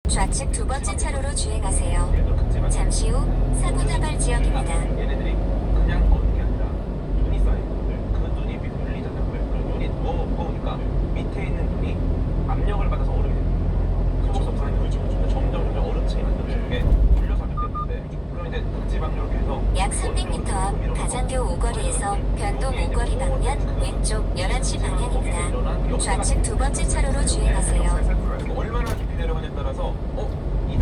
좌측 두 번째 차로로 주행하세요. 잠시 후 사고다발 지역입니다. 얘네들이 그냥 걷는 게 아니라 눈이 쌓이고 그 눈이 밑에 눌리잖아요. 그 눈이 무거우니까 밑에 있는 눈이 압력을 받아서 얼음이 돼요. 소속성 하는 거죠. 점점 얼음층이 만들어지는 게 눌려서 하기 때문에 그럼 이제 극지방 이렇게 해서 약 300m 앞 가장교 오거리에서 변동 오거리 방면 왼쪽 11시 방향입니다. 좌측 두 번째 차로로 주행하세요. 얼마나 깊이 내려가냐에 따라서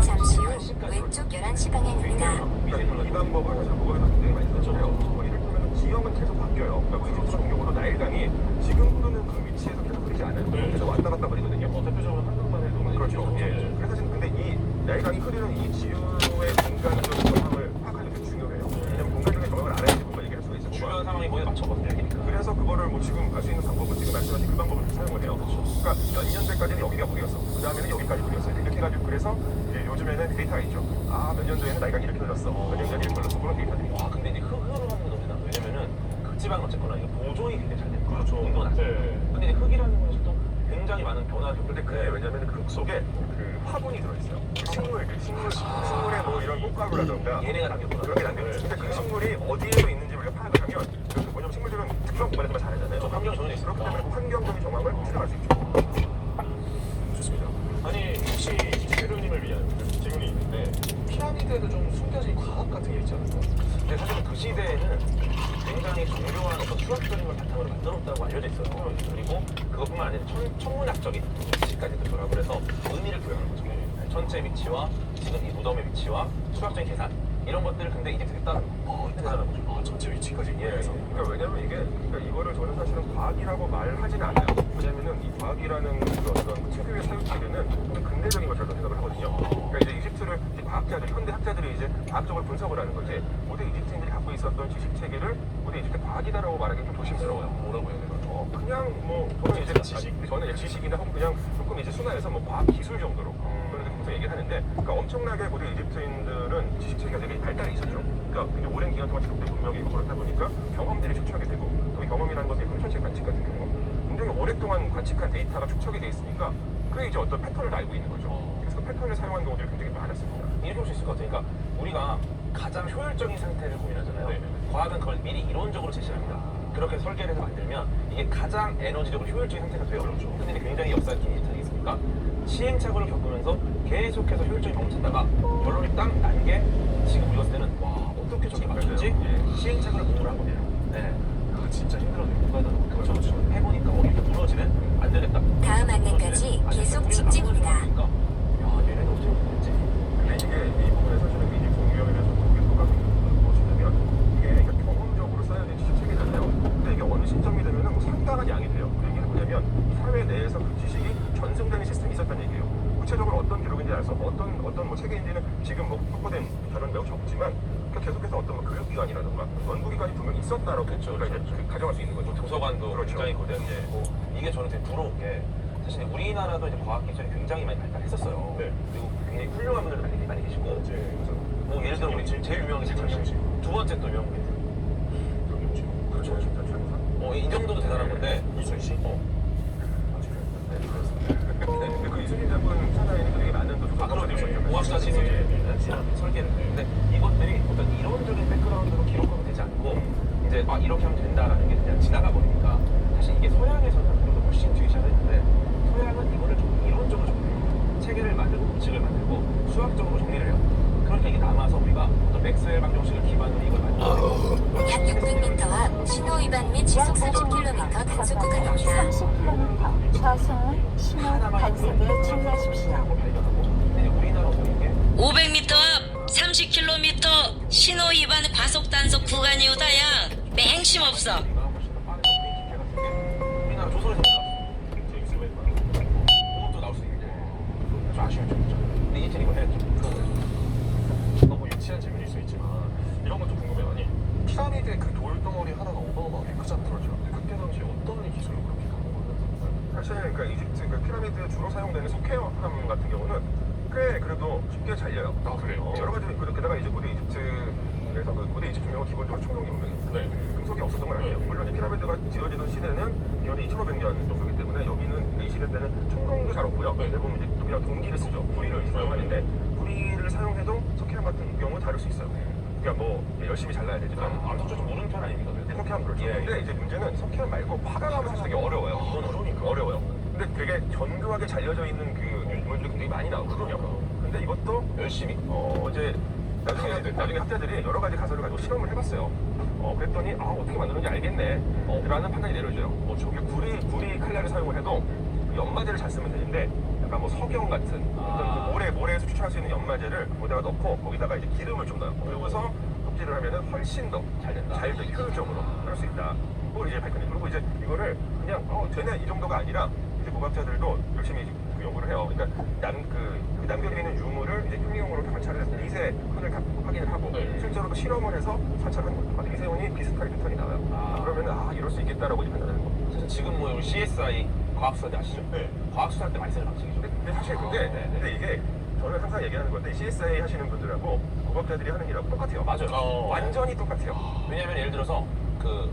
잠시 후 왼쪽 11시 방향입니다. 이 방법을 사실 그거에서 굉장히 많이 썼잖아요. 거리를 타면 지형은 계속 바뀌어요. 그러니까 이집트 같은 경우도 나일강이 지금 흐르는 그 위치에서 계속 흐르지 않아요. 계속 왔다 갔다 거리거든요. 대표적으로 한강만 해도 많이 그렇죠. 예. 그래서 사실 근데 이 나일강이 흐르는 이 지형의 공간적 정황을 파악하는 게 중요해요. 왜냐면 공간적인 정황을 알아야지 뭔가 얘기할 수가 있어요. 주변 상황이 거기에 맞춰거든요. 그래서 그거를 뭐 지금 갈 수 있는 방법은 지금 말씀하신 그 방법을 사용을 해요. 그러니까 몇 년대까지는 여기가 물이었어. 그 다음에는 여기까지 물이었어. 이렇게 해가지고 그래서 이제 요즘에는 데이터가 있죠. 아, 몇 년도에는 나일강이 이렇게 흘렀어. 몇 년도에는 이렇게 흘렀어. 그런 데이터들이. 와, 근데 이제 흙으로 하는 건 너무 나. 왜냐면은 극지방은 어쨌거나 이거 보존이 굉장히 잘 돼요. 그렇죠. 운동 안 돼. 근데 이제 흙이라는 것도 굉장히 많은 변화를 근데 그게 왜냐면 그 흙 속에 그 화분이 들어있어요. 식물의 뭐 이런 꽃가루라던가 얘네가 남겼구나. 그런 게 남겨있어요. 근데 그 식물이 어디에 있는지 우리가 파악을 하면 그 뭐냐면 식물들은 특정 공간에서만 자라잖아요. 환경 정해져 있으니까. 그렇기 때문에 그 환경적인 정황을 추정할 수 있죠. 좋습니다. 아니 혹시 재료님을 위한 질문이 있는데 피라미드에도 좀 숨겨진 과학 같은 게 있지 않을까요? 근데 사실은 그 시대에는 굉장히 정교한 어떤 수학적인 걸 바탕으로 만들었다고 알려져 있어요. 그리고 그것뿐만 아니라 천문학적인 지식까지 들어가고 그래서 의미를 부여하는 거죠. 천체의 위치와 지금 이 무덤의 위치와 수학적인 계산 이런 것들을 근데 이제 됐다는 대단한 거죠. 아, 전체 위치까지 이해해서. 그러니까 왜냐면 이게 그러니까 이거를 저는 사실은 과학이라고 말하지는 않아요. 왜냐면은 이 과학이라는 그 어떤 특유의 사유치에는 근대적인 걸 저도 생각을 하거든요. 그러니까 이제 이집트를 이제 과학자들, 현대 학자들이 이제 과학적으로 분석을 하는 거지. 고대 이집트인들이 갖고 있었던 지식 체계를 고대 이집트 과학이다라고 말하기 좀 조심스러워요. 뭐라고 해야 되나? 그냥 뭐 저는 이제 저는 이제 지식이나 혹은 그냥 조금 이제 순화해서 뭐 과학 기술 정도로 그런 계속 얘기를 하는데, 그러니까 엄청나게 고대 이집트인들은 지식 체계가 되게 발달이 있었죠. 그러니까 굉장히 오랜 기간 동안 지속된 문명이고 그렇다 보니까 경험들이 축적이 되고 또 이 경험이라는 것이 천체 관측 같은 경우 굉장히 오랫동안 관측한 데이터가 축적이 돼 있으니까 그게 이제 어떤 패턴을 알고 있는 거죠. 그래서 그 패턴을 사용하는 경우들이 굉장히 많았습니다. 이렇게 볼 수 있을 것 같아요. 그러니까 우리가 가장 효율적인 상태를 고민하잖아요. 네. 과학은 그걸 미리 이론적으로 제시합니다. 그렇게 설계를 해서 만들면 이게 가장 에너지적으로 효율적인 상태가 돼요. 그렇죠. 근데 이제 굉장히 역사가 긴 일이 아니겠습니까? 시행착오를 겪으면서 계속해서 효율적인 방법을 찾다가 결론이 딱 난 게 지금 우리가 봤을 때는 와, 어떻게 저게 맞췄지? 시행착오를 공부를 한 겁니다. 네. 아, 진짜 힘들었네요. 그렇죠. 해보니까 이렇게 무너지네? 안 되겠다. 다음 안내까지 계속 직진입니다. 그러니까 야, 얘네는 어떻게 됐지? 근데 이게 이 부분에 사실은 이집트 운명에 대해서 크게 생각하는 것이냐면 이게 그러니까 경험적으로 쌓여진 지식 체계잖아요. 근데 이게 어느 시점이 되면은 상당한 양이 돼요. 그 얘기는 뭐냐면 이 사회 내에서 그 지식이 전승되는 시스템이 있었다는 얘기예요. 구체적으로 어떤 기록인지 알아서 어떤 뭐 체계인지는 지금 뭐 확보된 자료는 매우 적지만 그러니까 계속해서 어떤 뭐 교육기관이라든가 연구기관이 분명히 있었다라고 우리가 이제 가정할 수 있는 거죠. 도서관도 그렇죠. 굉장히 거대하고 이게 저는 되게 부러운 게 사실 우리나라도 이제 과학 기술이 굉장히 많이 발달했었어요. 네. 그리고 굉장히 훌륭한 분들도 많이 계시고 뭐 예를 들어 우리 제일 유명한 게 장명지, 두 번째 또 유명한 게 그렇죠. 진짜 최고사. 이 정도도 대단한 건데 이순 씨? 근데 그 이순신 장군 사나이는 되게 많은 또 그렇죠. 조사들이 오합시다 지금 설계를. 근데 이것들이 어떤 이론적인 백그라운드로 기록하면 되지 않고 이제 이렇게 하면 된다라는 게 그냥 지나가 버리니까 사실 이게 서양에서는 그래도 훨씬 뒤에 시작했는데 서양은 이거를 좀 이론적으로 정리해요. 체계를 만들고 법칙을 만들고 수학적으로 정리를 해요. 그러니까 이게 남아서 우리가 어떤 맥스웰 방정식을 기반으로 이걸 만들고 약 600m 앞 신호 위반 및 시속 30km 단속 구간입니다. 30km 좌선 신호 단속에 주의하십시오. 500m 앞 30km 신호 위반 과속 단속 구간이오다야 맹심 없어. 우리나라 조선에서 그것도 나올 수 있는데 좀 아쉬웠죠. 근데 이제 이거 해야죠. 너무 유치한 질문일 수 있지만 이런 것도 궁금해요. 아니 피라미드의 그 돌덩어리 하나가 어마어마하게 크잖아요. 그렇죠. 그때 당시 어떤 기술로 그렇게 가는 거예요? 사실 그러니까 이집트 그 피라미드 주로 사용되는 석회암 같은 경우는 꽤 그래도 쉽게 잘려요. 아, 그래요? 여러 가지 게다가 이제 고대 이집트에서 그 고대 이집트 문명은 기본적으로 청동기 문명이에요. 네. 금속이 없었던 건 아니에요. 물론 이 피라미드가 지어지던 시대는 기원이 2,500년 정도이기 때문에 여기는 이 시대 때는 청동도 잘 없고요. 대부분 이제 그냥 동기를 쓰죠. 뿌리를 사용하니까. 그러니까 뭐 열심히 잘라야 되지만 암석조 좀 무는 편 아닙니까? 그래도? 석회암 그렇죠. 예, 근데 이제 문제는 석회암 말고 파강암은 사실 되게 어려워요. 그러니까. 어려워요. 근데 되게 정교하게 잘려져 있는 그 유물들이 굉장히 많이 나오거든요. 근데 이것도 열심히. 이제 나중에 학자들이 여러 가지 가설을 가지고 실험을 해봤어요. 그랬더니 어떻게 만드는지 알겠네 라는 판단이 내려져요. 저게 구리 칼날을 사용을 해도 그 연마제를 잘 쓰면 되는데 약간 뭐 석영 같은 어떤 그 모래에서 추출할 수 있는 연마제를 거기다가 넣고 거기다가 이제 기름을 좀 넣어요. 그러고서 섭질을 하면은 훨씬 더 잘 된다. 잘 되게 효율적으로 할 수 있다. 그걸 이제 발견해. 그리고 이제 이거를 그냥 되네 이 정도가 아니라 이제 과학자들도 열심히 그 연구를 해요. 그러니까 남겨져 있는 유물을 이제 효능용으로 관찰을 해서 미세훈을 다 확인을 하고 실제로 또 실험을 해서 관찰하는 거예요. 미세훈이 비슷하게 패턴이 나와요. 그러면 이럴 수 있겠다라고 이제 판단하는 거예요. 사실 지금 뭐 여기 CSI 과학수사대 아시죠? 네. 과학수사할 때 많이 쓰는 방식이죠. 근데 사실 근데 이게 저는 항상 얘기하는 건데 CSI 하시는 분들하고 과학자들이 하는 일하고 똑같아요. 맞아요. 완전히 똑같아요. 왜냐면 예를 들어서 그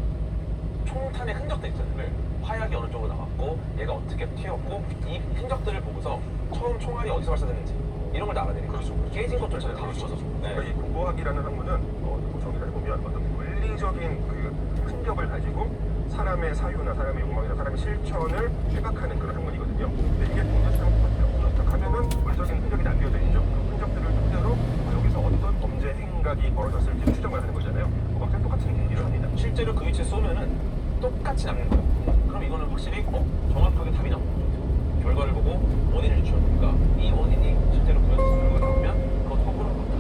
총탄의 흔적들 있잖아요. 화약이 어느 쪽으로 나왔고 얘가 어떻게 튀었고 이 흔적들을 보고서 처음 총알이 어디서 발사됐는지 이런 걸 알아내는 거죠. 깨진 것조차도 다 붙여서. 그러니까 이 고고학이라는 학문은 정리를 해보면 어떤 물리적인 그 흔적을 가지고 사람의 사유나 사람의 욕망이나 사람의 실천을 해박하는 그런 학문이거든요. 근데 이게 동작처럼 똑같아요. 가면은 물적인 흔적이 남겨져 있죠. 그 흔적들을 토대로 여기서 어떤 범죄 행각이 벌어졌을지 추정을 하는 거잖아요. 고고학자는 똑같은 일을 합니다. 실제로 그 위치에 쏘면은 똑같이 남는 거예요. 그럼 이거는 확실히 정확하게 답이 나오는 거죠. 결과를 보고 원인을 유추하니까 이 원인이 실제로 보여서 결과가 나오면 그것도 거꾸로 간다.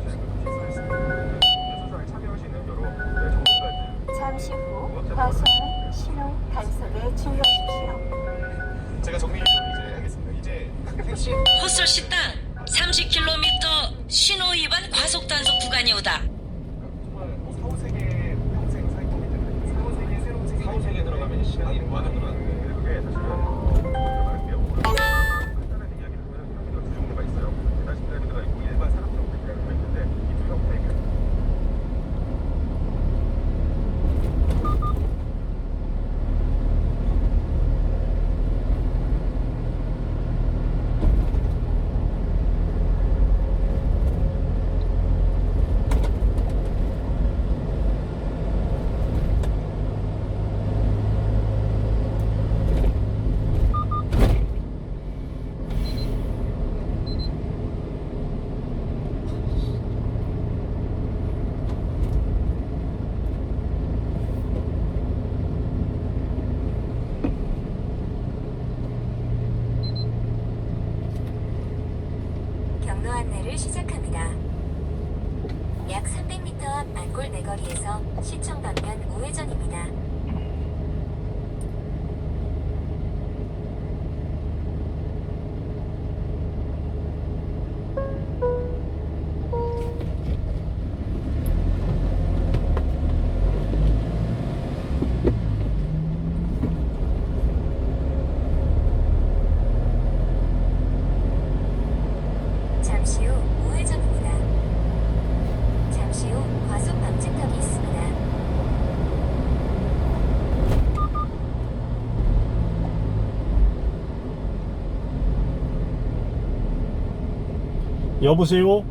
그래서 사실 그 수사에 참여하시는 여러 전문가들 잠시 후 과속문 신호 단속에 주의하십시오. 제가 정리를 좀 이제 하겠습니다. 이제 택시 헛설 식당 30km 신호 위반 과속 단속 구간이 오다. 정말 뭐 사후세계 평생 살 거기 때문에 사후세계 새로운 세계 사후 세계에 들어가면 시간이 무한으로 늘어나는데 그게 사실은 간단하게 이야기를 하면 피라미드가 두 종류가 있어요. 대단시 피라미드가 있고 일반 사각형 피라미드가 있는데 이 두 형태의 경로 안내를 시작합니다. 약 300m 앞 안골 내거리에서 시청 방면 우회전입니다. 잠시 후 우회전입니다. 잠시 후 과속 방지턱이 있습니다. 여보세요?